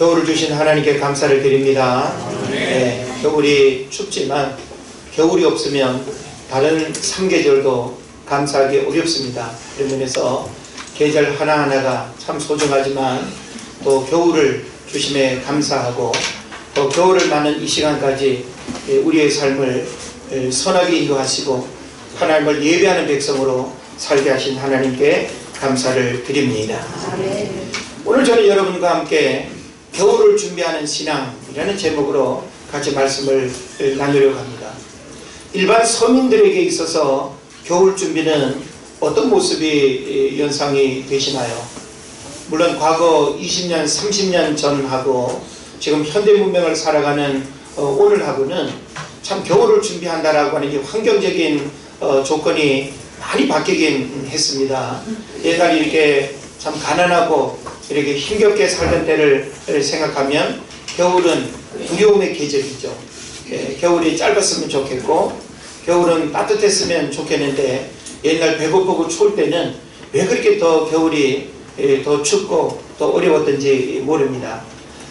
겨울을 주신 하나님께 감사를 드립니다. 네, 겨울이 춥지만 겨울이 없으면 다른 3계절도 감사하기 어렵습니다. 그런 면에서 계절 하나하나가 참 소중하지만 또 겨울을 주심에 감사하고 또 겨울을 맞는 이 시간까지 우리의 삶을 선하게 인도하시고 하나님을 예배하는 백성으로 살게 하신 하나님께 감사를 드립니다. 오늘 저는 여러분과 함께 겨울을 준비하는 신앙이라는 제목으로 같이 말씀을 나누려고 합니다. 일반 서민들에게 있어서 겨울 준비는 어떤 모습이 연상이 되시나요? 물론 과거 20년, 30년 전하고 지금 현대 문명을 살아가는 오늘하고는 참 겨울을 준비한다라고 하는 이 환경적인 조건이 많이 바뀌긴 했습니다. 옛날에 이렇게 참 가난하고 이렇게 힘겹게 살던 때를 생각하면 겨울은 두려움의 계절이죠. 겨울이 짧았으면 좋겠고 겨울은 따뜻했으면 좋겠는데 옛날 배고프고 추울 때는 왜 그렇게 더 겨울이 더 춥고 더 어려웠던지 모릅니다.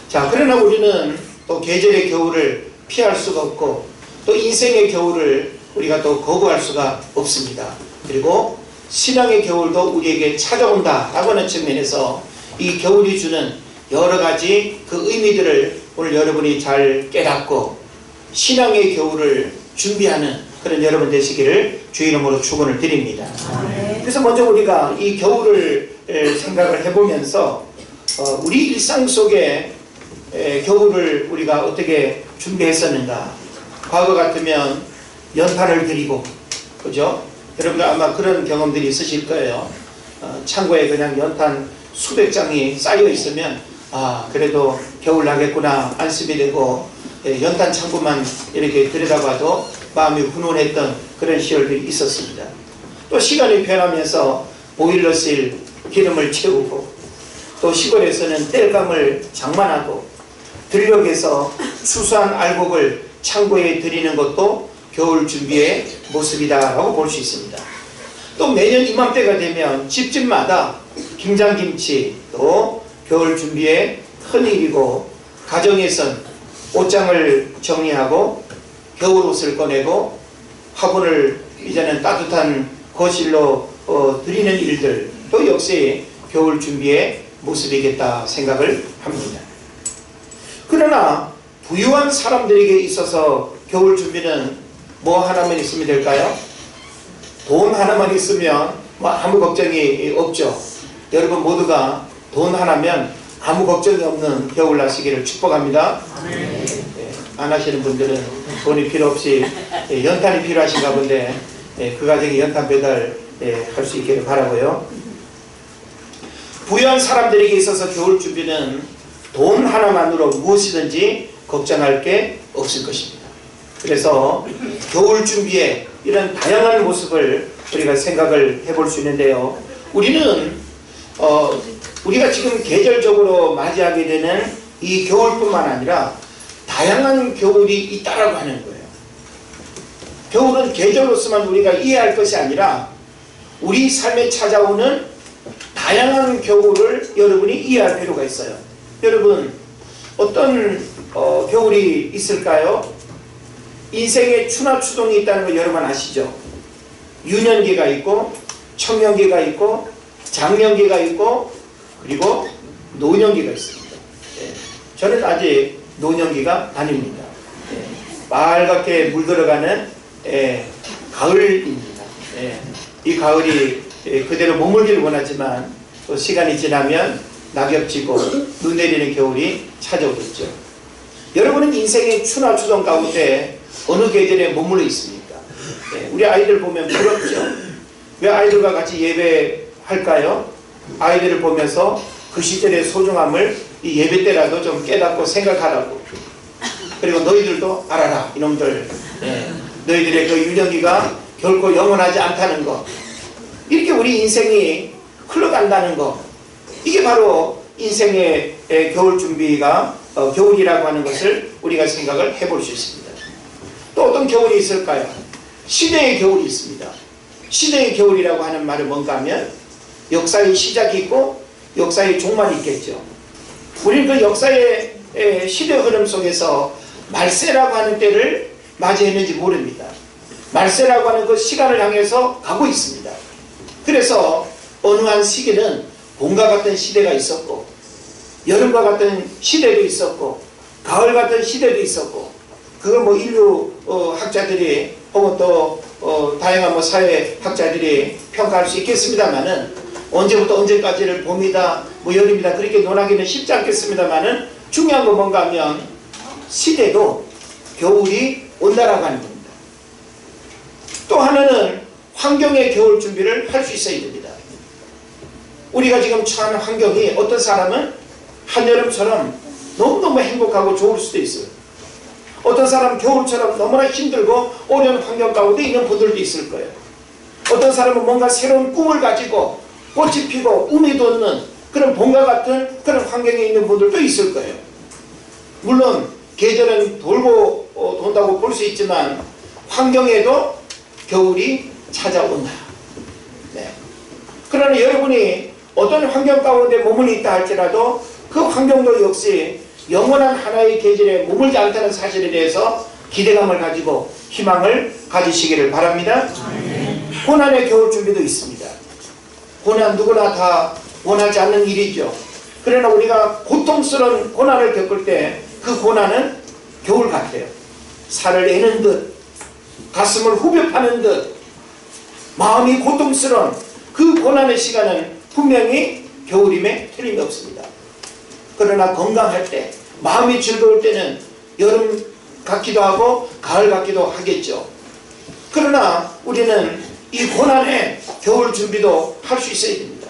자, 그러나 우리는 또 계절의 겨울을 피할 수가 없고 또 인생의 겨울을 우리가 또 거부할 수가 없습니다. 그리고 신앙의 겨울도 우리에게 찾아온다라고 하는 측면에서 이 겨울이 주는 여러 가지 그 의미들을 오늘 여러분이 잘 깨닫고 신앙의 겨울을 준비하는 그런 여러분 되시기를 주 이름으로 축원을 드립니다. 그래서 먼저 우리가 이 겨울을 생각을 해보면서 우리 일상 속에 겨울을 우리가 어떻게 준비했었는가. 과거 같으면 연탄을 드리고, 그죠? 여러분들 아마 그런 경험들이 있으실 거예요. 창고에 그냥 연탄 수백 장이 쌓여 있으면 그래도 겨울 나겠구나 안심이 되고 연탄 창고만 이렇게 들여다봐도 마음이 훈훈했던 그런 시절들이 있었습니다. 또 시간이 변하면서 보일러실 기름을 채우고 또 시골에서는 땔감을 장만하고 들녘에서 수수한 알곡을 창고에 들이는 것도 겨울 준비의 모습이다라고 볼 수 있습니다. 또 매년 이맘때가 되면 집집마다 김장김치 또 겨울 준비의 큰 일이고 가정에선 옷장을 정리하고 겨울 옷을 꺼내고 화분을 이제는 따뜻한 거실로 드리는 일들 또 역시 겨울 준비의 모습이겠다 생각을 합니다. 그러나 부유한 사람들에게 있어서 겨울 준비는 뭐 하나만 있으면 될까요? 돈 하나만 있으면 뭐 아무 걱정이 없죠. 여러분 모두가 돈 하나면 아무 걱정이 없는 겨울 나시기를 축복합니다. 안 하시는 분들은 돈이 필요 없이 연탄이 필요하신가 본데 그 가정에 연탄 배달 할 수 있기를 바라고요. 부유한 사람들에게 있어서 겨울 준비는 돈 하나만으로 무엇이든지 걱정할 게 없을 것입니다. 그래서 겨울 준비에 이런 다양한 모습을 우리가 생각을 해볼 수 있는데요. 우리는 우리가 지금 계절적으로 맞이하게 되는 이 겨울뿐만 아니라 다양한 겨울이 있다라고 하는 거예요. 겨울은 계절로서만 우리가 이해할 것이 아니라 우리 삶에 찾아오는 다양한 겨울을 여러분이 이해할 필요가 있어요. 여러분 어떤 겨울이 있을까요? 인생에 추나 추동이 있다는 걸 여러분 아시죠? 유년기가 있고 청년기가 있고 장년기가 있고 그리고 노년기가 있습니다. 저는 아직 노년기가 아닙니다. 빨갛게 물들어가는 가을입니다. 이 가을이 그대로 머물기를 원하지만 또 시간이 지나면 낙엽지고 눈 내리는 겨울이 찾아오겠죠. 여러분은 인생의 추나 추동 가운데 어느 계절에 머물러 있습니까? 우리 아이들 보면 부럽죠. 왜 아이들과 같이 예배할까요? 아이들을 보면서 그 시절의 소중함을 이 예배 때라도 좀 깨닫고 생각하라고. 그리고 너희들도 알아라 이놈들. 너희들의 그 유년기가 결코 영원하지 않다는 것. 이렇게 우리 인생이 흘러간다는 것. 이게 바로 인생의 겨울 준비가 겨울이라고 하는 것을 우리가 생각을 해볼 수 있습니다. 또 어떤 겨울이 있을까요? 시대의 겨울이 있습니다. 시대의 겨울이라고 하는 말은 뭔가 하면 역사의 시작이 있고 역사의 종말이 있겠죠. 우리는 그 역사의 시대 흐름 속에서 말세라고 하는 때를 맞이했는지 모릅니다. 말세라고 하는 그 시간을 향해서 가고 있습니다. 그래서 어느 한 시기는 봄과 같은 시대가 있었고, 여름과 같은 시대도 있었고, 가을 같은 시대도 있었고, 그걸 뭐 인류 학자들이 혹은 또 다양한 뭐 사회 학자들이 평가할 수 있겠습니다만은, 언제부터 언제까지를 봄이다 뭐 여름이다 그렇게 논하기는 쉽지 않겠습니다만은, 중요한 건 뭔가 하면 시대도 겨울이 온다라고 하는 겁니다. 또 하나는 환경의 겨울 준비를 할 수 있어야 됩니다. 우리가 지금 처한 환경이 어떤 사람은 한여름처럼 너무너무 행복하고 좋을 수도 있어요. 어떤 사람은 겨울처럼 너무나 힘들고 어려운 환경 가운데 있는 분들도 있을 거예요. 어떤 사람은 뭔가 새로운 꿈을 가지고 꽃이 피고 움이 돋는 그런 봄과 같은 그런 환경에 있는 분들도 있을 거예요. 물론 계절은 돌고 돈다고 볼 수 있지만 환경에도 겨울이 찾아온다. 네. 그러나 여러분이 어떤 환경 가운데 머물러 있다 할지라도 그 환경도 역시 영원한 하나의 계절에 머물지 않다는 사실에 대해서 기대감을 가지고 희망을 가지시기를 바랍니다. 고난의 겨울 준비도 있습니다. 고난 누구나 다 원하지 않는 일이죠. 그러나 우리가 고통스러운 고난을 겪을 때 그 고난은 겨울 같아요. 살을 내는 듯, 가슴을 후벼 파는 듯, 마음이 고통스러운 그 고난의 시간은 분명히 겨울임에 틀림이 없습니다. 그러나 건강할 때, 마음이 즐거울 때는 여름 같기도 하고 가을 같기도 하겠죠. 그러나 우리는 이 고난의 겨울 준비도 할 수 있어야 됩니다.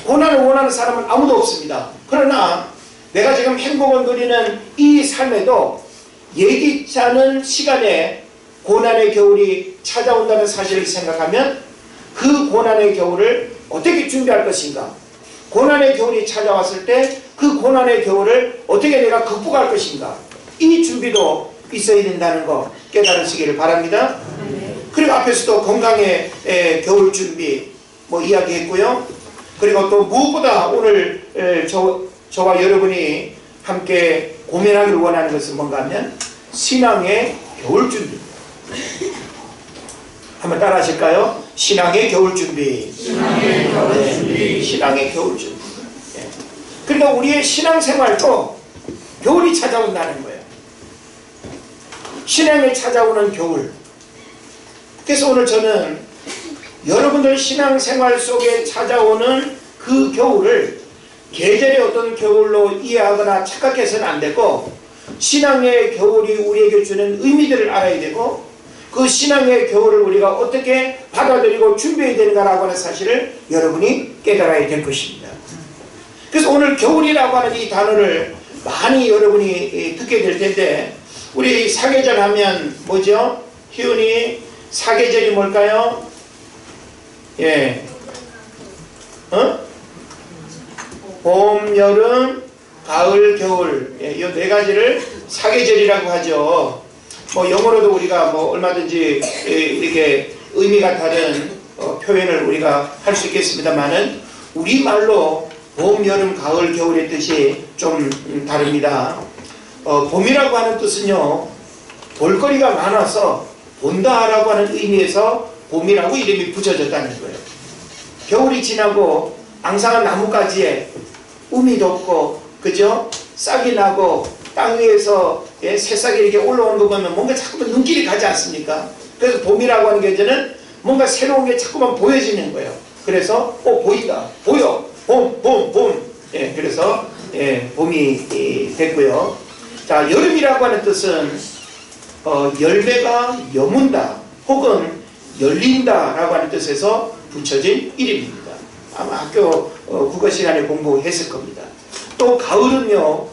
고난을 원하는 사람은 아무도 없습니다. 그러나 내가 지금 행복을 누리는 이 삶에도 예기치 않은 시간에 고난의 겨울이 찾아온다는 사실을 생각하면 그 고난의 겨울을 어떻게 준비할 것인가, 고난의 겨울이 찾아왔을 때 그 고난의 겨울을 어떻게 내가 극복할 것인가, 이 준비도 있어야 된다는 거 깨달으시기를 바랍니다. 그리고 앞에서도 건강의 겨울 준비 뭐 이야기했고요. 그리고 또 무엇보다 오늘 저와 여러분이 함께 고민하기를 원하는 것은 뭔가 하면 신앙의 겨울 준비. 한번 따라 하실까요? 신앙의 겨울 준비. 신앙의 겨울 준비. 신앙의 겨울 준비. 네. 그러니까 우리의 신앙생활도 겨울이 찾아온다는 거예요. 신앙에 찾아오는 겨울. 그래서 오늘 저는 여러분들 신앙생활 속에 찾아오는 그 겨울을 계절의 어떤 겨울로 이해하거나 착각해서는 안 되고, 신앙의 겨울이 우리에게 주는 의미들을 알아야 되고, 그 신앙의 겨울을 우리가 어떻게 받아들이고 준비해야 되는가라고 하는 사실을 여러분이 깨달아야 될 것입니다. 그래서 오늘 겨울이라고 하는 이 단어를 많이 여러분이 듣게 될 텐데, 우리 사계절 하면 뭐죠? 희훈이 사계절이 뭘까요? 예. 봄, 여름, 가을, 겨울. 예, 이 네 가지를 사계절이라고 하죠. 뭐 영어로도 우리가 뭐 얼마든지 이렇게 의미가 다른 표현을 우리가 할 수 있겠습니다만은 우리말로 봄, 여름, 가을, 겨울의 뜻이 좀 다릅니다. 봄이라고 하는 뜻은요, 볼거리가 많아서 본다라고 하는 의미에서 봄이라고 이름이 붙여졌다는 거예요. 겨울이 지나고 앙상한 나뭇가지에 움이 돋고, 그죠? 싹이 나고 땅 위에서 새싹이 이렇게 올라오는 거 보면 뭔가 자꾸만 눈길이 가지 않습니까? 그래서 봄이라고 하는 계절은 뭔가 새로운 게 자꾸만 보여지는 거예요. 그래서 보인다, 보여, 봄. 예, 그래서 봄이 됐고요. 자, 여름이라고 하는 뜻은 열매가 여문다 혹은 열린다라고 하는 뜻에서 붙여진 이름입니다. 아마 학교 국어 시간에 공부했을 겁니다. 또 가을은요,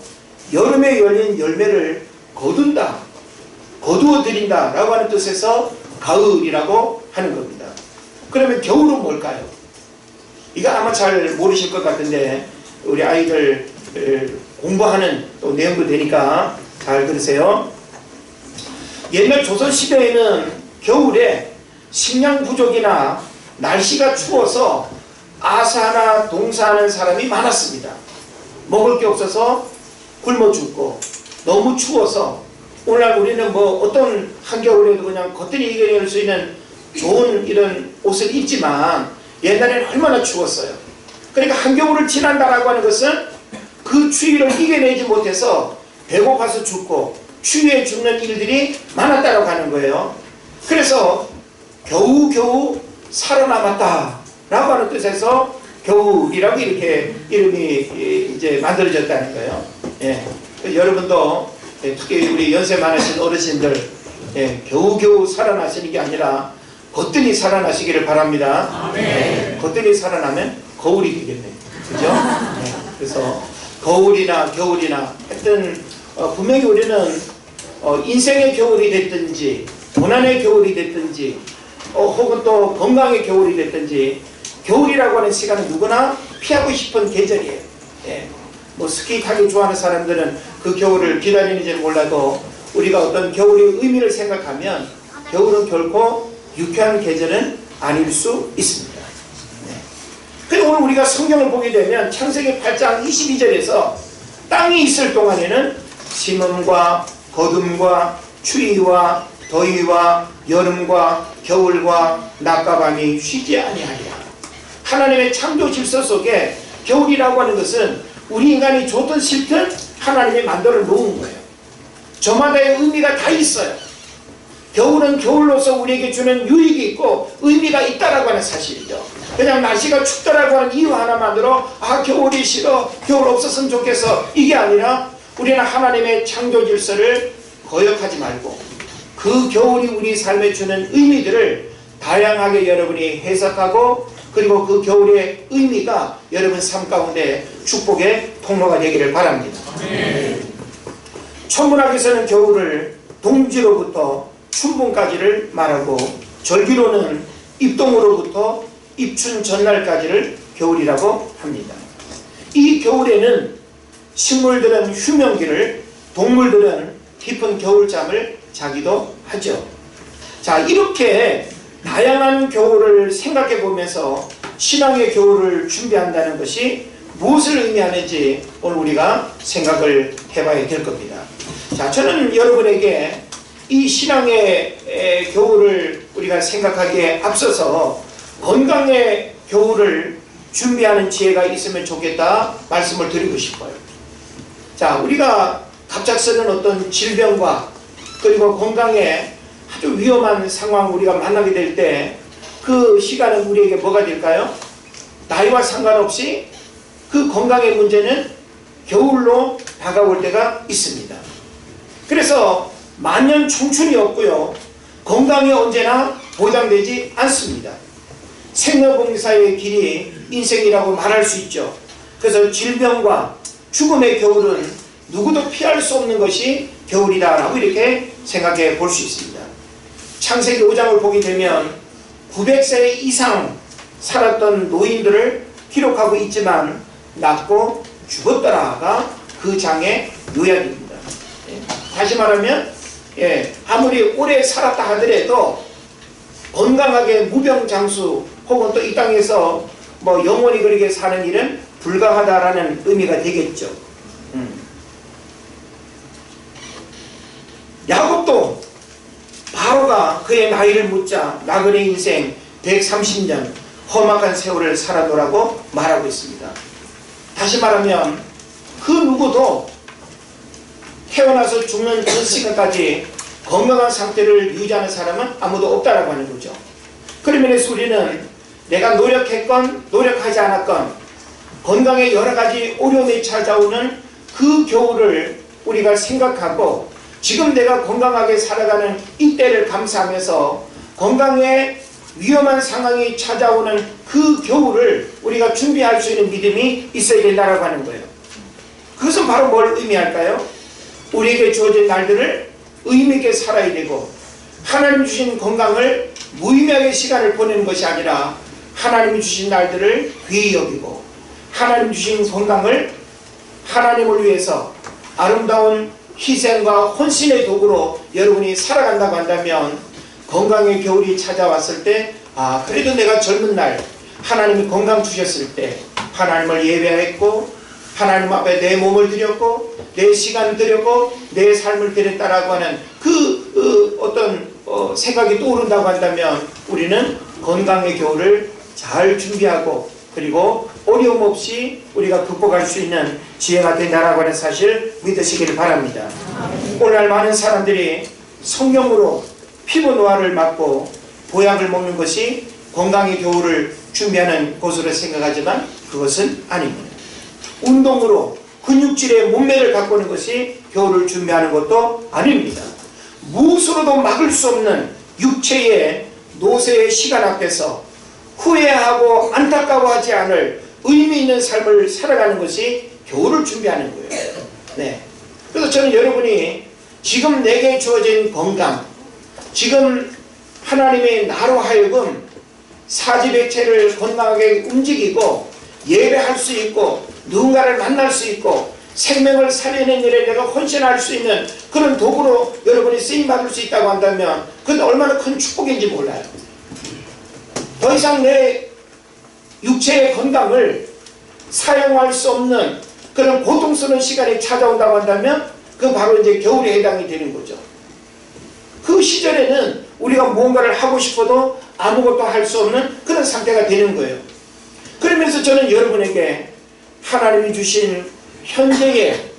여름에 열린 열매를 거둔다, 거두어들인다 라고 하는 뜻에서 가을이라고 하는 겁니다. 그러면 겨울은 뭘까요? 이거 아마 잘 모르실 것 같은데 우리 아이들 공부하는 또 내용도 되니까 잘 들으세요. 옛날 조선시대에는 겨울에 식량 부족이나 날씨가 추워서 아사나 동사하는 사람이 많았습니다. 먹을 게 없어서 굶어 죽고, 너무 추워서 오늘날 우리는 뭐 어떤 한겨울에도 그냥 거뜬히 이겨낼 수 있는 좋은 이런 옷을 입지만 옛날에는 얼마나 추웠어요. 그러니까 한겨울을 지난다라고 하는 것은 그 추위를 이겨내지 못해서 배고파서 죽고 추위에 죽는 일들이 많았다고 하는 거예요. 그래서 겨우겨우 살아남았다 라고 하는 뜻에서 겨울이라고 이렇게 이름이 이제 만들어졌다는 거예요. 예. 여러분도 특히 우리 연세 많으신 어르신들, 겨우겨우 살아나시는 게 아니라 거뜬히 살아나시기를 바랍니다. 거뜬히 살아나면 거울이 되겠네요. 그죠? 그래서 거울이나 겨울이나 하여튼 분명히 우리는 인생의 겨울이 됐든지 고난의 겨울이 됐든지 혹은 또 건강의 겨울이 됐든지 겨울이라고 하는 시간은 누구나 피하고 싶은 계절이에요. 뭐 스키 타기 좋아하는 사람들은 그 겨울을 기다리는지는 몰라도 우리가 어떤 겨울의 의미를 생각하면 겨울은 결코 유쾌한 계절은 아닐 수 있습니다. 그리고 오늘 우리가 성경을 보게 되면 창세기 8장 22절에서 땅이 있을 동안에는 심음과 거둠과 추위와 더위와 여름과 겨울과 낮과 밤이 쉬지 아니하리라. 하나님의 창조 질서 속에 겨울이라고 하는 것은 우리 인간이 좋든 싫든 하나님이 만들어 놓은 거예요. 저마다의 의미가 다 있어요. 겨울은 겨울로서 우리에게 주는 유익이 있고 의미가 있다라고 하는 사실이죠. 그냥 날씨가 춥다라고 하는 이유 하나만으로 겨울이 싫어, 겨울 없었으면 좋겠어, 이게 아니라 우리는 하나님의 창조 질서를 거역하지 말고 그 겨울이 우리 삶에 주는 의미들을 다양하게 여러분이 해석하고 그리고 그 겨울의 의미가 여러분 삶 가운데 축복의 통로가 되기를 바랍니다. 천문학에서는 겨울을 동지로부터 춘분까지를 말하고 절기로는 입동으로부터 입춘 전날까지를 겨울이라고 합니다. 이 겨울에는 식물들은 휴명기를, 동물들은 깊은 겨울잠을 자기도 하죠. 자, 이렇게 다양한 겨울을 생각해 보면서 신앙의 겨울을 준비한다는 것이 무엇을 의미하는지 오늘 우리가 생각을 해봐야 될 겁니다. 자, 저는 여러분에게 이 신앙의 겨울을 우리가 생각하기에 앞서서 건강의 겨울을 준비하는 지혜가 있으면 좋겠다 말씀을 드리고 싶어요. 자, 우리가 갑작스런 어떤 질병과 그리고 건강에 아주 위험한 상황 우리가 만나게 될 때 그 시간은 우리에게 뭐가 될까요? 나이와 상관없이 그 건강의 문제는 겨울로 다가올 때가 있습니다. 그래서 만년 청춘이 없고요. 건강이 언제나 보장되지 않습니다. 생로병사의 길이 인생이라고 말할 수 있죠. 그래서 질병과 죽음의 겨울은 누구도 피할 수 없는 것이 겨울이다라고 이렇게 생각해 볼 수 있습니다. 창세기 5장을 보게 되면 900세 이상 살았던 노인들을 기록하고 있지만 낫고 죽었더라가 그 장의 요약입니다. 다시 말하면 아무리 오래 살았다 하더라도 건강하게 무병장수 혹은 또 이 땅에서 뭐 영원히 그렇게 사는 일은 불가하다라는 의미가 되겠죠. 야곱도 바로가 그의 나이를 묻자 나그네 인생 130년 험악한 세월을 살아노라고 말하고 있습니다. 다시 말하면 그 누구도 태어나서 죽는 그 시간까지 건강한 상태를 유지하는 사람은 아무도 없다라고 하는 거죠. 그런 면에서 우리는 내가 노력했건 노력하지 않았건 건강에 여러 가지 어려움이 찾아오는 그 겨울을 우리가 생각하고 지금 내가 건강하게 살아가는 이때를 감사하면서 건강에 위험한 상황이 찾아오는 그 겨울을 우리가 준비할 수 있는 믿음이 있어야 된다고 하는 거예요. 그것은 바로 뭘 의미할까요? 우리에게 주어진 날들을 의미있게 살아야 되고 하나님 주신 건강을 무의미하게 시간을 보내는 것이 아니라 하나님이 주신 날들을 귀히 여기고 하나님 주신 건강을 하나님을 위해서 아름다운 희생과 헌신의 도구로 여러분이 살아간다고 한다면 건강의 겨울이 찾아왔을 때 그래도 내가 젊은 날 하나님이 건강 주셨을 때 하나님을 예배했고 하나님 앞에 내 몸을 드렸고 내 시간을 드렸고 내 삶을 드렸다라고 하는 어떤 생각이 떠오른다고 한다면 우리는 건강의 겨울을 잘 준비하고 그리고 어려움 없이 우리가 극복할 수 있는 지혜가 된다라고 하는 사실 믿으시기를 바랍니다. 오늘날 많은 사람들이 성경으로 피부 노화를 막고 보약을 먹는 것이 건강의 겨울을 준비하는 것으로 생각하지만 그것은 아닙니다. 운동으로 근육질의 몸매를 가꾸는 것이 겨울을 준비하는 것도 아닙니다. 무엇으로도 막을 수 없는 육체의 노쇠의 시간 앞에서 후회하고 안타까워하지 않을 의미 있는 삶을 살아가는 것이 겨울을 준비하는 거예요. 네. 그래서 저는 여러분이 지금 내게 주어진 건강, 지금 하나님의 나로 하여금 사지백체를 건강하게 움직이고 예배할 수 있고 누군가를 만날 수 있고 생명을 살리는 일에 내가 헌신할 수 있는 그런 도구로 여러분이 쓰임받을 수 있다고 한다면 그건 얼마나 큰 축복인지 몰라요. 더 이상 내 육체의 건강을 사용할 수 없는 그런 고통스러운 시간이 찾아온다고 한다면 그건 바로 이제 겨울에 해당이 되는 거죠. 그 시절에는 우리가 무언가를 하고 싶어도 아무것도 할 수 없는 그런 상태가 되는 거예요. 그러면서 저는 여러분에게 하나님이 주신 현재의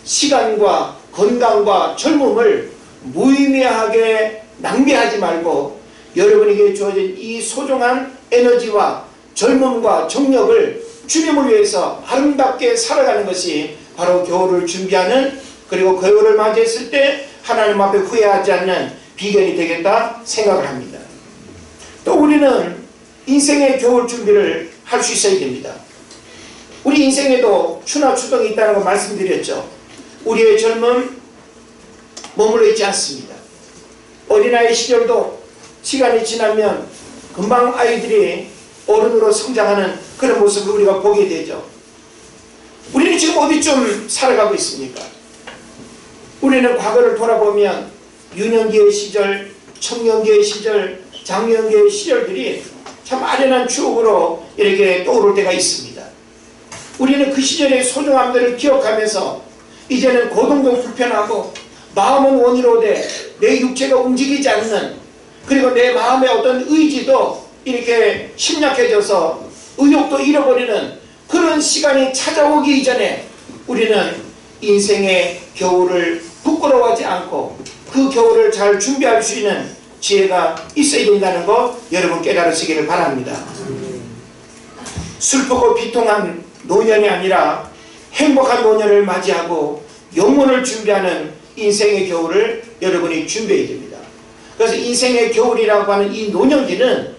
시간과 건강과 젊음을 무의미하게 낭비하지 말고 여러분에게 주어진 이 소중한 에너지와 젊음과 정력을 주님을 위해서 아름답게 살아가는 것이 바로 겨울을 준비하는 그리고 겨울을 맞이했을 때 하나님 앞에 후회하지 않는 비결이 되겠다 생각을 합니다. 또 우리는 인생의 겨울 준비를 할 수 있어야 됩니다. 우리 인생에도 추나 추동이 있다는 거 말씀드렸죠. 우리의 젊음 머물러 있지 않습니다. 어린아이 시절도 시간이 지나면 금방 아이들이 어른으로 성장하는 그런 모습을 우리가 보게 되죠. 우리는 지금 어디쯤 살아가고 있습니까? 우리는 과거를 돌아보면 유년기의 시절, 청년기의 시절, 장년기의 시절들이 참 아련한 추억으로 이렇게 떠오를 때가 있습니다. 우리는 그 시절의 소중함들을 기억하면서 이제는 고통도 불편하고 마음은 원이로되 내 육체가 움직이지 않는 그리고 내 마음의 어떤 의지도 이렇게 심약해져서 의욕도 잃어버리는 그런 시간이 찾아오기 이전에 우리는 인생의 겨울을 부끄러워하지 않고 그 겨울을 잘 준비할 수 있는 지혜가 있어야 된다는 거 여러분 깨달으시기를 바랍니다. 슬프고 비통한 노년이 아니라 행복한 노년을 맞이하고 영혼을 준비하는 인생의 겨울을 여러분이 준비해야 됩니다. 그래서 인생의 겨울이라고 하는 이 노년기는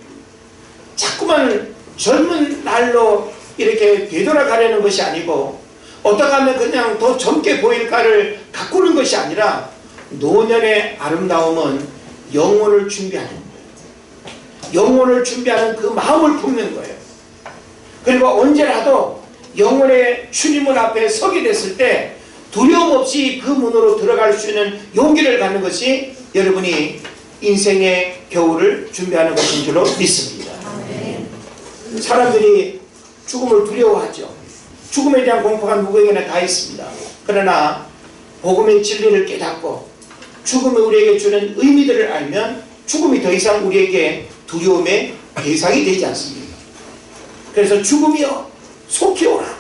자꾸만 젊은 날로 이렇게 되돌아가려는 것이 아니고 어떻게 하면 그냥 더 젊게 보일까를 가꾸는 것이 아니라 노년의 아름다움은 영혼을 준비하는 거예요. 영혼을 준비하는 그 마음을 품는 거예요. 그리고 언제라도 영혼의 주님을 앞에 서게 됐을 때 두려움 없이 그 문으로 들어갈 수 있는 용기를 갖는 것이 여러분이 인생의 겨울을 준비하는 것인 줄로 믿습니다. 사람들이 죽음을 두려워하죠. 죽음에 대한 공포가 누구에게나 다 있습니다. 그러나 복음의 진리를 깨닫고 죽음이 우리에게 주는 의미들을 알면 죽음이 더 이상 우리에게 두려움의 대상이 되지 않습니다. 그래서 죽음이여 속히 오라.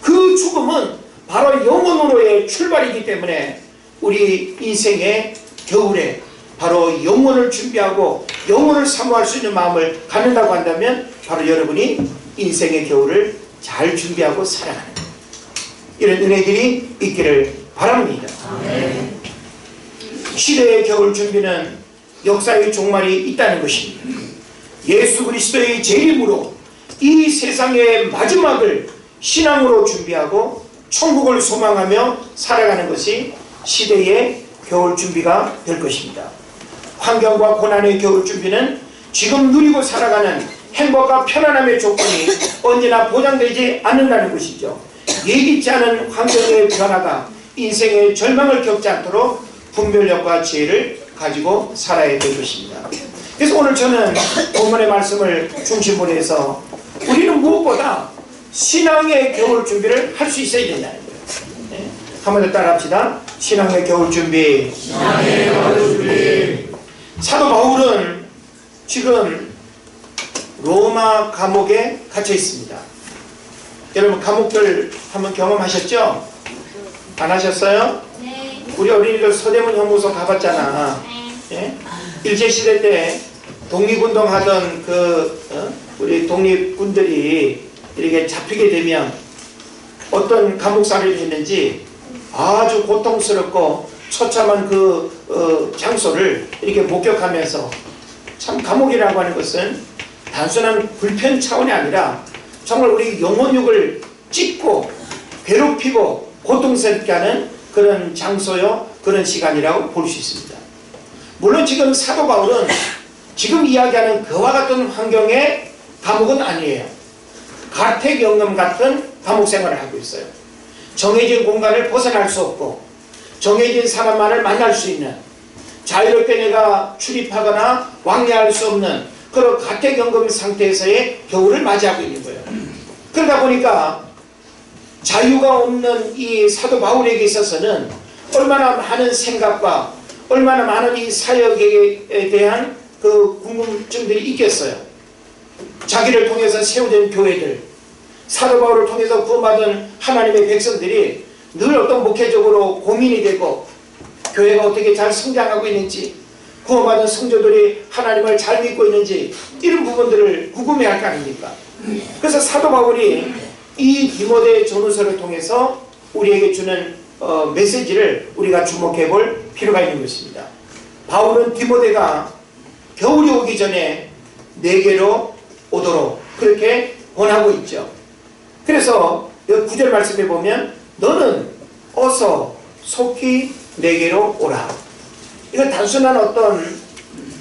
그 죽음은 바로 영혼으로의 출발이기 때문에 우리 인생의 겨울에 바로 영혼을 준비하고 영혼을 사모할 수 있는 마음을 갖는다고 한다면 바로 여러분이 인생의 겨울을 잘 준비하고 살아가는 이런 은혜들이 있기를 바랍니다. 아멘. 시대의 겨울 준비는 역사의 종말이 있다는 것입니다. 예수 그리스도의 재림으로 이 세상의 마지막을 신앙으로 준비하고 천국을 소망하며 살아가는 것이 시대의 겨울 준비가 될 것입니다. 환경과 고난의 겨울 준비는 지금 누리고 살아가는 행복과 편안함의 조건이 언제나 보장되지 않는다는 것이죠. 예기치 않은 환경의 변화가 인생의 절망을 겪지 않도록 분별력과 지혜를 가지고 살아야 될 것입니다. 그래서 오늘 저는 본문의 말씀을 중심으로 해서 우리는 무엇보다 신앙의 겨울 준비를 할 수 있어야 된다는 거예요. 네. 한번 더 따라합시다. 신앙의 겨울 준비. 신앙의 겨울 준비. 사도 바울은 지금 로마 감옥에 갇혀 있습니다. 여러분 감옥들 한번 경험하셨죠? 안 하셨어요? 네. 우리 어린이들 서대문 형무소 가봤잖아. 예? 일제시대 때 독립운동하던 우리 독립군들이 이렇게 잡히게 되면 어떤 감옥살이를 했는지 아주 고통스럽고 처참한 장소를 이렇게 목격하면서 참 감옥이라고 하는 것은 단순한 불편 차원이 아니라 정말 우리 영혼육을 찢고 괴롭히고 고통스럽게 하는 그런 장소요, 그런 시간이라고 볼 수 있습니다. 물론 지금 사도 바울은 지금 이야기하는 그와 같은 환경의 감옥은 아니에요. 가택연금 같은 감옥 생활을 하고 있어요. 정해진 공간을 벗어날 수 없고 정해진 사람만을 만날 수 있는, 자유롭게 내가 출입하거나 왕래할 수 없는 그런 가택연금 상태에서의 겨울을 맞이하고 있는 거예요. 그러다 보니까 자유가 없는 이 사도 바울에게 있어서는 얼마나 많은 생각과 얼마나 많은 이 사역에 대한 그 궁금증들이 있겠어요. 자기를 통해서 세워진 교회들, 사도 바울을 통해서 구원받은 하나님의 백성들이 늘 어떤 목회적으로 고민이 되고 교회가 어떻게 잘 성장하고 있는지, 구원받은 성도들이 하나님을 잘 믿고 있는지 이런 부분들을 궁금해할 거 아닙니까? 그래서 사도 바울이 이 디모데 전후서를 통해서 우리에게 주는 메시지를 우리가 주목해 볼 필요가 있는 것입니다. 바울은 디모데가 겨울이 오기 전에 내게로 오도록 그렇게 권하고 있죠. 그래서 9절 말씀에 보면 너는 어서 속히 내게로 오라. 이건 단순한 어떤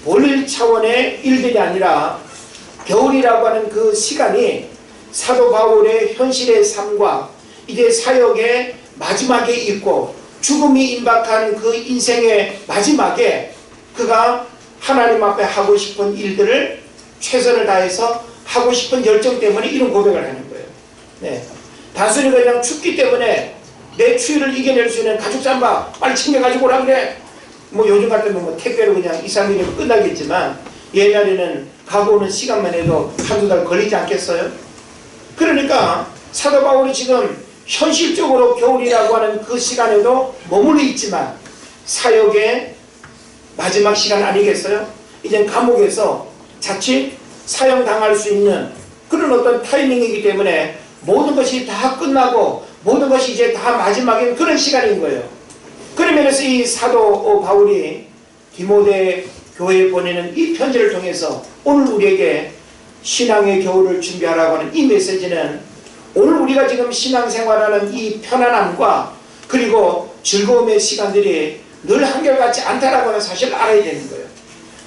볼 차원의 일들이 아니라 겨울이라고 하는 그 시간이 사도 바울의 현실의 삶과 이제 사역의 마지막에 있고 죽음이 임박한 그 인생의 마지막에 그가 하나님 앞에 하고 싶은 일들을 최선을 다해서 하고 싶은 열정 때문에 이런 고백을 하는 거예요. 네. 단순히 그냥 춥기 때문에 내 추위를 이겨낼 수 있는 가죽 잠바 빨리 챙겨가지고 오라 그래. 뭐 요즘 같으면 뭐 택배로 그냥 2, 3일이면 끝나겠지만 옛날에는 가고 오는 시간만 해도 한두 달 걸리지 않겠어요? 그러니까 사도 바울이 지금 현실적으로 겨울이라고 하는 그 시간에도 머물러 있지만 사역의 마지막 시간 아니겠어요? 이제 감옥에서 자칫 사형당할 수 있는 그런 어떤 타이밍이기 때문에 모든 것이 다 끝나고 모든 것이 이제 다 마지막인 그런 시간인 거예요. 그런 면에서 이 사도 바울이 디모데 교회에 보내는 이 편지를 통해서 오늘 우리에게 신앙의 겨울을 준비하라고 하는 이 메시지는 오늘 우리가 지금 신앙생활하는 이 편안함과 그리고 즐거움의 시간들이 늘 한결같지 않다라고 하는 사실을 알아야 되는 거예요.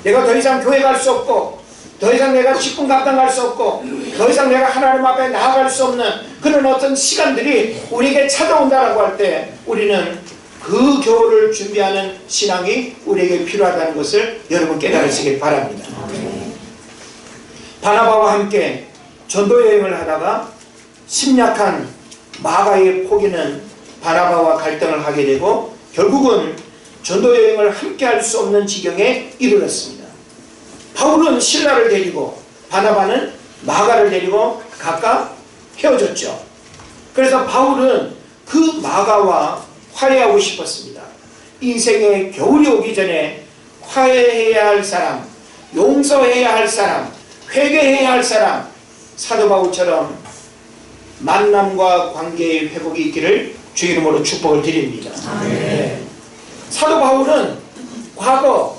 내가 더 이상 교회 갈 수 없고 더 이상 내가 직분 감당할 수 없고 더 이상 내가 하나님 앞에 나아갈 수 없는 그런 어떤 시간들이 우리에게 찾아온다라고 할 때 우리는 그 겨울을 준비하는 신앙이 우리에게 필요하다는 것을 여러분 깨달으시길 바랍니다. 바나바와 함께 전도 여행을 하다가 심약한 마가의 포기는 바나바와 갈등을 하게 되고 결국은 전도 여행을 함께 할 수 없는 지경에 이르렀습니다. 바울은 실라를 데리고 바나바는 마가를 데리고 각각 헤어졌죠. 그래서 바울은 그 마가와 화해하고 싶었습니다. 인생의 겨울이 오기 전에 화해해야 할 사람, 용서해야 할 사람, 회개해야 할 사람, 사도 바울처럼 만남과 관계의 회복이 있기를 주 이름으로 축복을 드립니다. 네. 사도 바울은 과거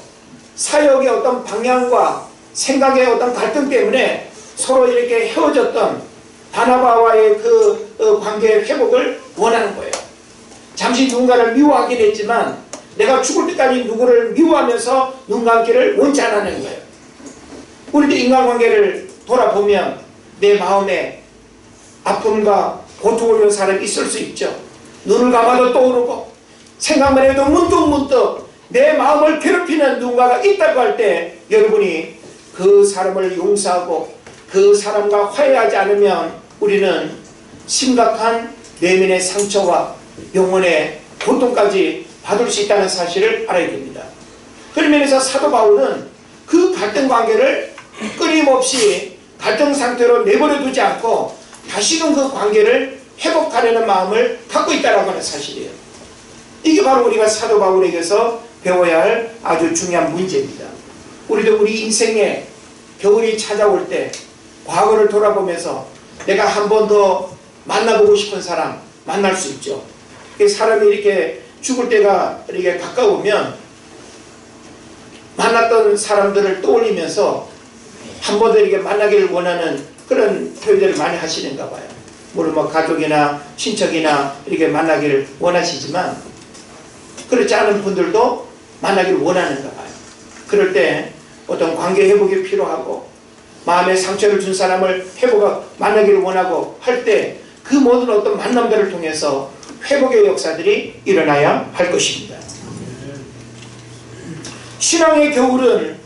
사역의 어떤 방향과 생각의 어떤 갈등 때문에 서로 이렇게 헤어졌던 바나바와의 그 관계의 회복을 원하는 거예요. 잠시 누군가를 미워하긴 했지만 내가 죽을 때까지 누구를 미워하면서 눈 감기를 원치 않았는 거예요. 우리도 인간관계를 돌아보면 내 마음에 아픔과 고통을 준 사람이 있을 수 있죠. 눈을 감아도 떠오르고 생각만 해도 문득문득 내 마음을 괴롭히는 누군가가 있다고 할 때 여러분이 그 사람을 용서하고 그 사람과 화해하지 않으면 우리는 심각한 내면의 상처와 영혼의 고통까지 받을 수 있다는 사실을 알아야 됩니다. 그런 면에서 사도 바울은 그 갈등 관계를 끊임없이 갈등 상태로 내버려 두지 않고 다시금 그 관계를 회복하려는 마음을 갖고 있다는 하는 사실이에요. 이게 바로 우리가 사도 바울에게서 배워야 할 아주 중요한 문제입니다. 우리도 우리 인생에 겨울이 찾아올 때 과거를 돌아보면서 내가 한 번 더 만나보고 싶은 사람 만날 수 있죠. 사람이 이렇게 죽을 때가 이렇게 가까우면 만났던 사람들을 떠올리면서 한 번 더 이렇게 만나기를 원하는 그런 표현들을 많이 하시는가 봐요. 물론 뭐 가족이나 친척이나 이렇게 만나기를 원하시지만 그렇지 않은 분들도 만나기를 원하는가 봐요. 그럴 때 어떤 관계 회복이 필요하고 마음에 상처를 준 사람을 만나기를 원하고 할 때 그 모든 어떤 만남들을 통해서 회복의 역사들이 일어나야 할 것입니다. 신앙의 겨울은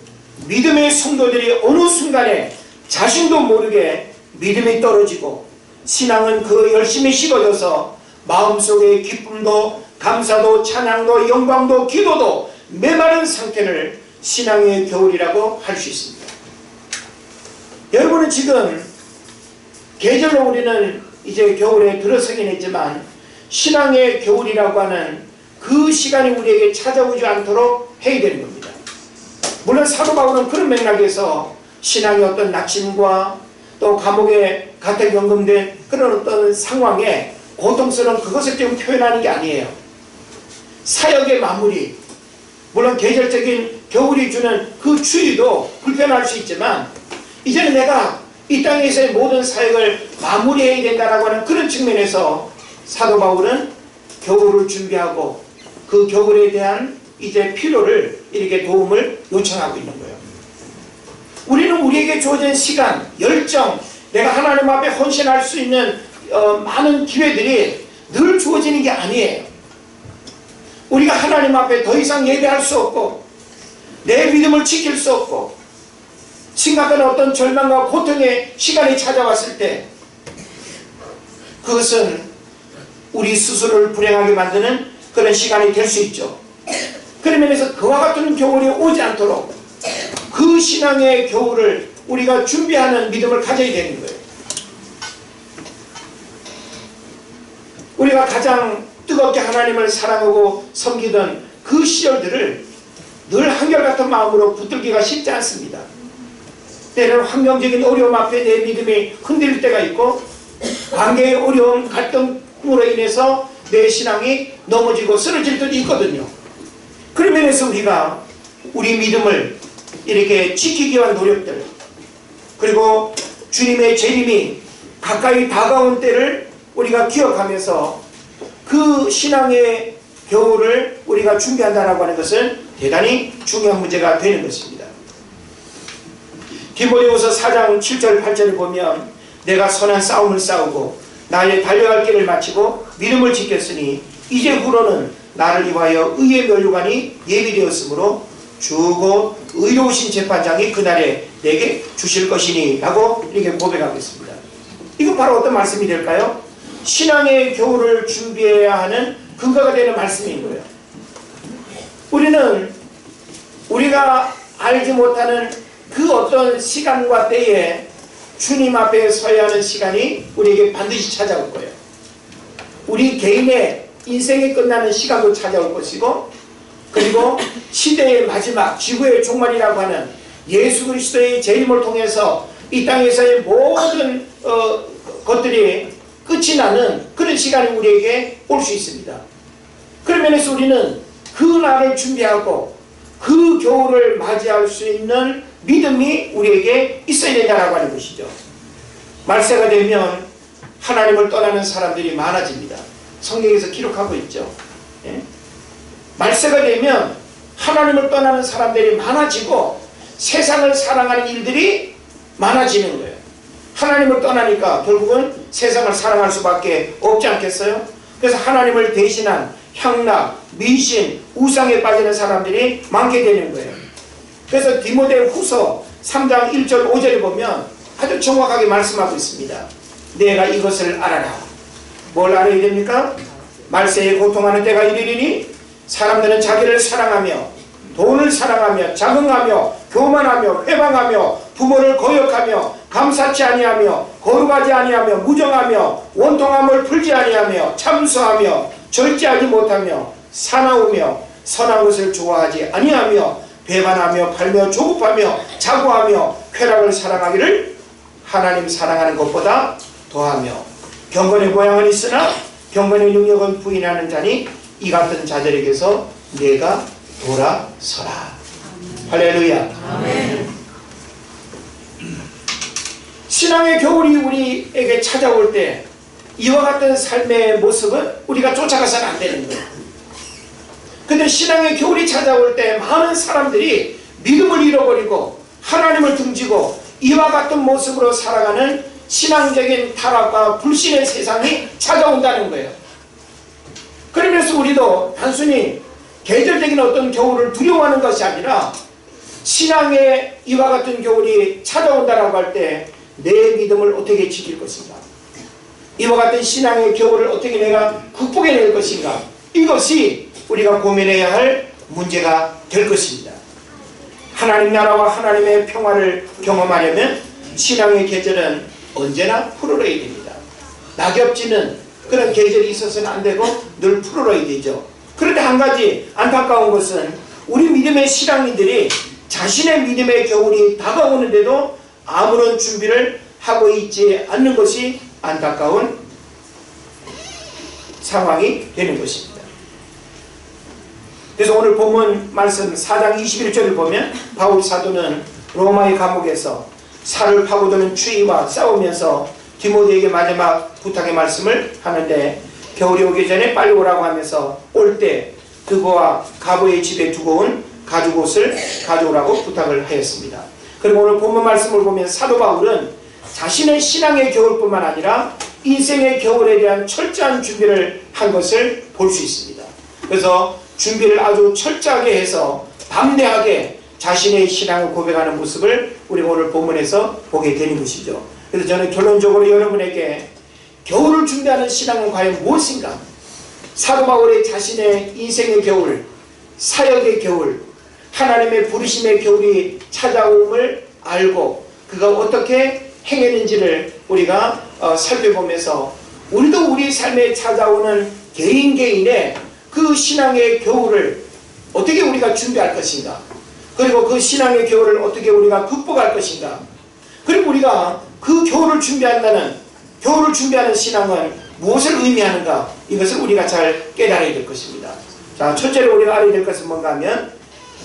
믿음의 성도들이 어느 순간에 자신도 모르게 믿음이 떨어지고 신앙은 그 열심히 식어져서 마음속에 기쁨도 감사도 찬양도 영광도 기도도 메마른 상태를 신앙의 겨울이라고 할 수 있습니다. 여러분은 지금 계절로 우리는 이제 겨울에 들어서긴 했지만 신앙의 겨울이라고 하는 그 시간이 우리에게 찾아오지 않도록 해야 되는 겁니다. 물론 사도 바울은 그런 맥락에서 신앙의 어떤 낙심과 또 감옥에 가택 연금된 그런 어떤 상황에 고통스러운 그것을 지금 표현하는 게 아니에요. 사역의 마무리, 물론 계절적인 겨울이 주는 그 추위도 불편할 수 있지만 이제는 내가 이 땅에서의 모든 사역을 마무리해야 된다라고 하는 그런 측면에서 사도 바울은 겨울을 준비하고 그 겨울에 대한 이제 필요를 이렇게 도움을 요청하고 있는 거예요. 우리는 우리에게 주어진 시간, 열정, 내가 하나님 앞에 헌신할 수 있는 많은 기회들이 늘 주어지는 게 아니에요. 우리가 하나님 앞에 더 이상 예배할 수 없고 내 믿음을 지킬 수 없고 심각한 어떤 절망과 고통의 시간이 찾아왔을 때 그것은 우리 스스로를 불행하게 만드는 그런 시간이 될 수 있죠. 그런 면에서 그와 같은 겨울이 오지 않도록 그 신앙의 겨울을 우리가 준비하는 믿음을 가져야 되는 거예요. 우리가 가장 뜨겁게 하나님을 사랑하고 섬기던 그 시절들을 늘 한결같은 마음으로 붙들기가 쉽지 않습니다. 때로는 환경적인 어려움 앞에 내 믿음이 흔들릴 때가 있고 관계의 어려움, 갈등으로 인해서 내 신앙이 넘어지고 쓰러질 때도 있거든요. 그런 면에서 우리가 우리 믿음을 이렇게 지키기 위한 노력들, 그리고 주님의 재림이 가까이 다가온 때를 우리가 기억하면서 그 신앙의 겨울을 우리가 준비한다라고 하는 것은 대단히 중요한 문제가 되는 것입니다. 디모데후서 4장 7절 8절을 보면 내가 선한 싸움을 싸우고 나의 달려갈 길을 마치고 믿음을 지켰으니 이제 후로는 나를 위하여 의의 면류관이 예비되었으므로 주고 의로우신 재판장이 그날에 내게 주실 것이니 라고 이렇게 고백하고 있습니다. 이건 바로 어떤 말씀이 될까요? 신앙의 겨울을 준비해야 하는 근거가 되는 말씀인 거예요. 우리는 우리가 알지 못하는 그 어떤 시간과 때에 주님 앞에 서야 하는 시간이 우리에게 반드시 찾아올 거예요. 우리 개인의 인생이 끝나는 시간도 찾아올 것이고, 그리고 시대의 마지막, 지구의 종말이라고 하는 예수 그리스도의 재림을 통해서 이 땅에서의 모든 것들이 끝이 나는 그런 시간이 우리에게 올 수 있습니다. 그런 면에서 우리는 그 날을 준비하고 그 겨울을 맞이할 수 있는 믿음이 우리에게 있어야 된다고 하는 것이죠. 말세가 되면 하나님을 떠나는 사람들이 많아집니다. 성경에서 기록하고 있죠. 예? 말세가 되면 하나님을 떠나는 사람들이 많아지고 세상을 사랑하는 일들이 많아지는 거예요. 하나님을 떠나니까 결국은 세상을 사랑할 수밖에 없지 않겠어요? 그래서 하나님을 대신한 향락, 미신, 우상에 빠지는 사람들이 많게 되는 거예요. 그래서 디모데후서 3장 1절 5절에 보면 아주 정확하게 말씀하고 있습니다. 내가 이것을 알아라. 뭘 알아야 됩니까? 말세에 고통하는 때가 이르리니 사람들은 자기를 사랑하며 돈을 사랑하며 자긍하며 교만하며 회방하며 부모를 거역하며 감사치 아니하며 거룩하지 아니하며 무정하며 원통함을 풀지 아니하며 참수하며 절제하지 못하며 사나우며 선한 것을 좋아하지 아니하며 배반하며 팔며 조급하며 자고하며 쾌락을 사랑하기를 하나님 사랑하는 것보다 더하며 경건의 모양은 있으나 경건의 능력은 부인하는 자니 이 같은 자들에게서 내가 돌아서라. 할렐루야. 아멘. 신앙의 겨울이 우리에게 찾아올 때 이와 같은 삶의 모습은 우리가 쫓아가서는 안 되는 거예요. 근데 신앙의 겨울이 찾아올 때 많은 사람들이 믿음을 잃어버리고 하나님을 등지고 이와 같은 모습으로 살아가는 신앙적인 타락과 불신의 세상이 찾아온다는 거예요. 그러면서 우리도 단순히 계절적인 어떤 겨울을 두려워하는 것이 아니라 신앙의 이와 같은 겨울이 찾아온다라고 할 때 내 믿음을 어떻게 지킬 것인가, 이와 같은 신앙의 겨울을 어떻게 내가 극복해낼 것인가, 이것이 우리가 고민해야 할 문제가 될 것입니다. 하나님 나라와 하나님의 평화를 경험하려면 신앙의 계절은 언제나 풀어야 됩니다. 낙엽지는 그런 계절이 있어서는 안 되고 늘 풀어야 되죠. 그런데 한 가지 안타까운 것은 우리 믿음의 신앙인들이 자신의 믿음의 겨울이 다가오는데도 아무런 준비를 하고 있지 않는 것이 안타까운 상황이 되는 것입니다. 그래서 오늘 본문 말씀 4장 21절을 보면 바울 사도는 로마의 감옥에서 살을 파고드는 추위와 싸우면서 디모데에게 마지막 부탁의 말씀을 하는데, 겨울이 오기 전에 빨리 오라고 하면서 올 때 그거와 가부의 집에 두고 온 가죽옷을 가져오라고 부탁을 하였습니다. 그리고 오늘 본문 말씀을 보면 사도 바울은 자신의 신앙의 겨울뿐만 아니라 인생의 겨울에 대한 철저한 준비를 한 것을 볼 수 있습니다. 그래서 준비를 아주 철저하게 해서 담대하게 자신의 신앙을 고백하는 모습을 우리가 오늘 본문에서 보게 되는 것이죠. 그래서 저는 결론적으로 여러분에게 겨울을 준비하는 신앙은 과연 무엇인가? 사도 바울의 자신의 인생의 겨울, 사역의 겨울, 하나님의 부르심의 겨울이 찾아옴을 알고 그가 어떻게 행했는지를 우리가 살펴보면서 우리도 우리 삶에 찾아오는 개인의 그 신앙의 겨울을 어떻게 우리가 준비할 것인가, 그리고 그 신앙의 겨울을 어떻게 우리가 극복할 것인가, 그리고 우리가 그 겨울을 준비하는 신앙은 무엇을 의미하는가, 이것을 우리가 잘 깨달아야 될 것입니다. 자, 첫째로 우리가 알아야 될 것은 뭔가 하면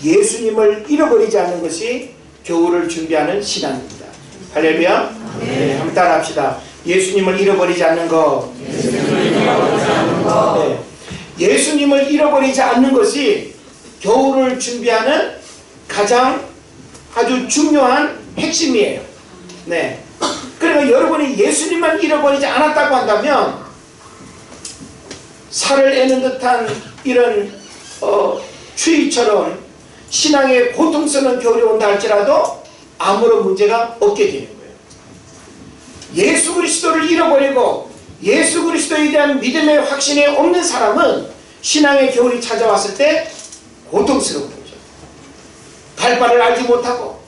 예수님을 잃어버리지 않는 것이 겨울을 준비하는 신앙입니다. 할렐루야. 네, 한번 따라 합시다. 예수님을 잃어버리지 않는 것. 네. 예수님을 잃어버리지 않는 것이 겨울을 준비하는 가장 아주 중요한 핵심이에요. 네. 그러니까 여러분이 예수님만 잃어버리지 않았다고 한다면 살을 애는 듯한 이런 추위처럼 신앙의 고통스러운 겨울이 온다 할지라도 아무런 문제가 없게 되는 거예요. 예수 그리스도를 잃어버리고 예수 그리스도에 대한 믿음의 확신이 없는 사람은 신앙의 겨울이 찾아왔을 때 고통스러운 거죠. 갈 바를 알지 못하고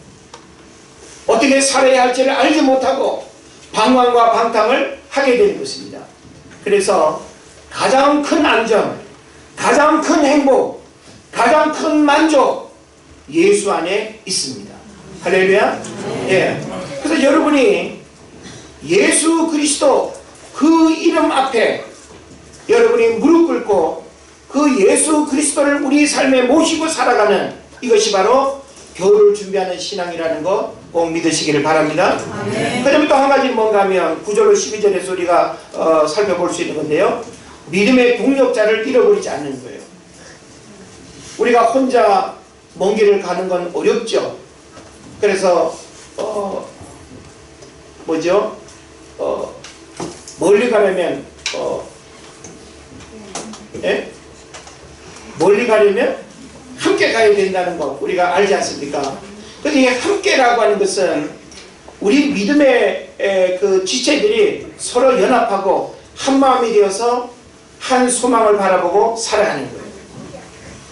어떻게 살아야 할지를 알지 못하고 방황과 방탕을 하게 되는 것입니다. 그래서 가장 큰 안전, 가장 큰 행복, 가장 큰 만족, 예수 안에 있습니다. 할렐루야. 예. 그래서 여러분이 예수 그리스도 그 이름 앞에 여러분이 무릎 꿇고 그 예수 그리스도를 우리 삶에 모시고 살아가는 이것이 바로 겨울을 준비하는 신앙이라는 거 꼭 믿으시기를 바랍니다. 그 다음에 또 한 가지는 뭔가 하면 9절로 12절에서 우리가 살펴볼 수 있는 건데요, 믿음의 동력자를 잃어버리지 않는 거예요. 우리가 혼자 먼 길을 가는 건 어렵죠. 그래서 멀리 가려면 멀리 가려면 함께 가야 된다는 거 우리가 알지 않습니까? 그래서 이 함께라고 하는 것은 우리 믿음의 그 지체들이 서로 연합하고 한 마음이 되어서 한 소망을 바라보고 살아가는 거예요.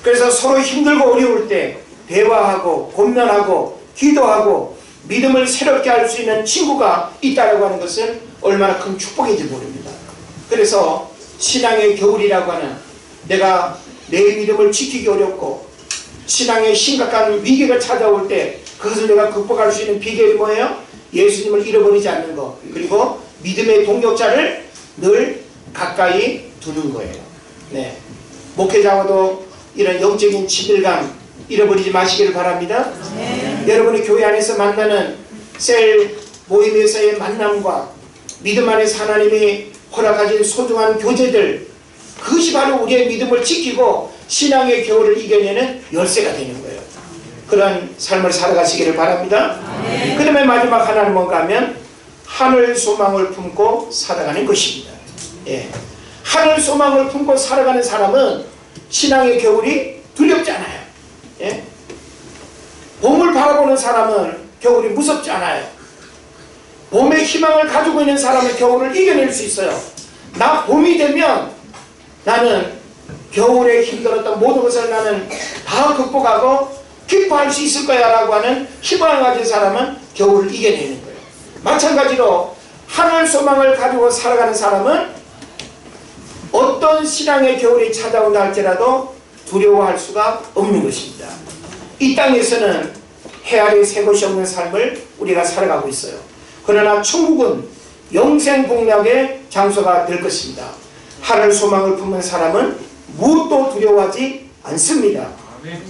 그래서 서로 힘들고 어려울 때 대화하고 권면하고 기도하고 믿음을 새롭게 할 수 있는 친구가 있다고 하는 것은 얼마나 큰 축복인지 모릅니다. 그래서 신앙의 겨울이라고 하는, 내가 내 믿음을 지키기 어렵고 신앙의 심각한 위기가 찾아올 때 그것을 내가 극복할 수 있는 비결이 뭐예요? 예수님을 잃어버리지 않는 것, 그리고 믿음의 동력자를 늘 가까이 두는 거예요. 네. 목회자와도 이런 영적인 친밀감 잃어버리지 마시기를 바랍니다. 여러분이 교회 안에서 만나는 셀 모임에서의 만남과 믿음 안에서 하나님이 허락하신 소중한 교제들, 그것이 바로 우리의 믿음을 지키고 신앙의 겨울을 이겨내는 열쇠가 되는 거예요. 그런 삶을 살아가시기를 바랍니다. 그 다음에 마지막 하나는 뭔가 하면 하늘 소망을 품고 살아가는 것입니다. 예. 하늘 소망을 품고 살아가는 사람은 신앙의 겨울이 두렵지 않아요. 예? 봄을 바라보는 사람은 겨울이 무섭지 않아요. 봄의 희망을 가지고 있는 사람은 겨울을 이겨낼 수 있어요. 나 봄이 되면 나는 겨울에 힘들었던 모든 것을 나는 다 극복하고 기뻐할 수 있을 거야 라고 하는 희망을 가진 사람은 겨울을 이겨내는 거예요. 마찬가지로 하늘 소망을 가지고 살아가는 사람은 어떤 신앙의 겨울이 찾아온다 할지라도 두려워할 수가 없는 것입니다. 이 땅에서는 해 아래 새 것이 없는 삶을 우리가 살아가고 있어요. 그러나 천국은 영생복락의 장소가 될 것입니다. 하늘 소망을 품은 사람은 무엇도 두려워하지 않습니다.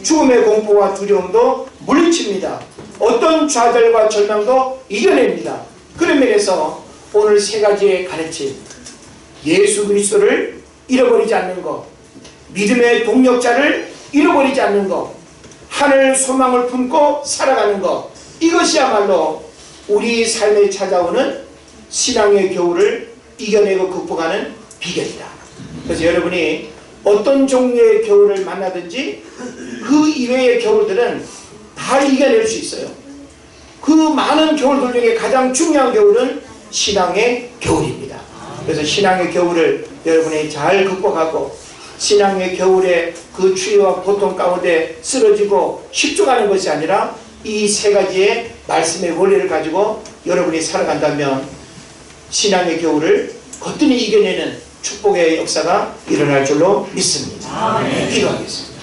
죽음의 공포와 두려움도 물리칩니다. 어떤 좌절과 절망도 이겨냅니다. 그런 면에서 오늘 세 가지의 가르침, 예수 그리스도를 잃어버리지 않는 것, 믿음의 동력자를 잃어버리지 않는 것, 하늘 소망을 품고 살아가는 것, 이것이야말로 우리 삶에 찾아오는 신앙의 겨울을 이겨내고 극복하는 비결이다. 그래서 여러분이 어떤 종류의 겨울을 만나든지 그 이외의 겨울들은 다 이겨낼 수 있어요. 그 많은 겨울들 중에 가장 중요한 겨울은 신앙의 겨울입니다. 그래서 신앙의 겨울을 여러분이 잘 극복하고 신앙의 겨울에 그 추위와 고통 가운데 쓰러지고 십중하는 것이 아니라 이 세 가지의 말씀의 원리를 가지고 여러분이 살아간다면 신앙의 겨울을 거뜬히 이겨내는 축복의 역사가 일어날 줄로 믿습니다. 기도하겠습니다.